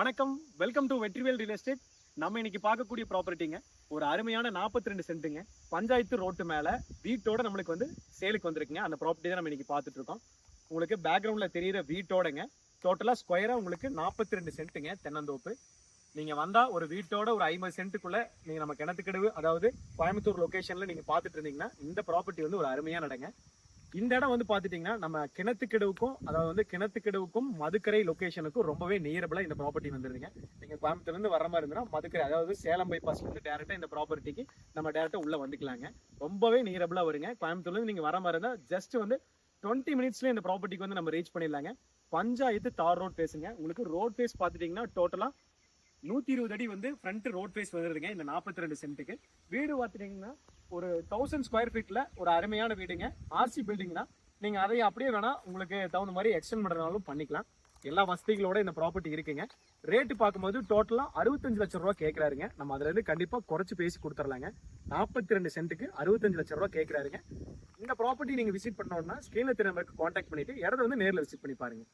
வணக்கம், welcome to Vetrivel real estate. நம்ம இன்னைக்கு பார்க்கக்கூடிய ப்ராப்பர்ட்டிங்க ஒரு அருமையான 42 சென்ட்டுங்க, பஞ்சாயத்து ரோட்டு மேல வீட்டோட நம்மளுக்கு வந்து சேலுக்கு வந்திருக்குங்க. அந்த ப்ராப்பர்ட்டி தான் நம்ம இன்னைக்கு பார்த்துட்டு இருக்கோம். உங்களுக்கு பேக்ரவுண்ட்ல தெரியுற வீட்டோடங்க டோட்டலா ஸ்கொயரா உங்களுக்கு 42 சென்ட்டுங்க தென்னந்தோப்பு. நீங்க வந்தா ஒரு வீட்டோட ஒரு 50 சென்ட்டுக்குள்ள நீங்க நம்ம கிணத்துக்கடவு, அதாவது கோயம்புத்தூர் லொகேஷன்ல நீங்க பார்த்துட்டு இருந்தீங்கன்னா இந்த ப்ராப்பர்ட்டி வந்து ஒரு அருமையான இடங்க. இந்த இடம் வந்து பாத்துட்டீங்கன்னா நம்ம கிணத்துக்கிடவுக்கும், அதாவது வந்து கிணத்துக்கிடவுக்கும் மதுக்கரை லொகேஷனுக்கும் ரொம்பவே நியரபிளா இந்த ப்ராப்பர்ட்டி வந்துருதுங்க. நீங்க கோயம்புத்தூர்ல இருந்து வர மாதிரி இருந்தா மதுக்கரை, அதாவது சேலம் பைபாஸ்ல இருந்து டேரக்டா இந்த ப்ராப்பர்ட்டிக்கு நம்ம டேரக்டா உள்ள வந்துக்கலாங்க. ரொம்பவே நியரபிளா வருங்க. கோயம்புத்தூர்ல இருந்து நீங்க வர மாதிரி இருந்தா ஜஸ்ட் வந்து 20 மினிட்ஸ்ல இந்த ப்ராப்பர்ட்டிக்கு வந்து நம்ம ரீச் பண்ணிடலாங்க. பஞ்சாயத்து தார் ரோட் பேசுங்க. உங்களுக்கு ரோட் பேஸ் பாத்துட்டீங்கன்னா டோட்டலா 120 அடி வந்து ஃப்ரண்ட் ரோட் பேஸ் வந்துருதுங்க. இந்த 42 சென்ட்டுக்கு வீடு பார்த்துட்டீங்கன்னா ஒரு 1000 ஸ்கொயர் ஃபீட்ல ஒரு அருமையான வீடுங்க. ஆர்சி பில்டிங்னா நீங்க அதை அப்படியே வேணா உங்களுக்கு தகுந்த மாதிரி எக்ஸ்டெண்ட் பண்றதுனாலும் பண்ணிக்கலாம். எல்லா வசதிகளோட இந்த ப்ராப்பர்ட்டி இருக்குங்க. ரேட்டு பார்க்கும்போது டோட்டலா 65 லட்சம் ரூபா கேட்கறாருங்க. நம்ம அதுல இருந்து கண்டிப்பா குறைச்சு பேசி கொடுத்துடலாங்க. 42 சென்ட்டுக்கு 65 லட்சம் ரூபா கேட்கறாருங்க. இந்த ப்ராப்பர்ட்டி நீங்க விசிட் பண்ணோம்னா ஸ்கிரீன்ல தெரிய நம்பருக்கு கான்டாக்ட் பண்ணிட்டு இடத்த வந்து நேரில் விசிட் பண்ணி பாருங்க.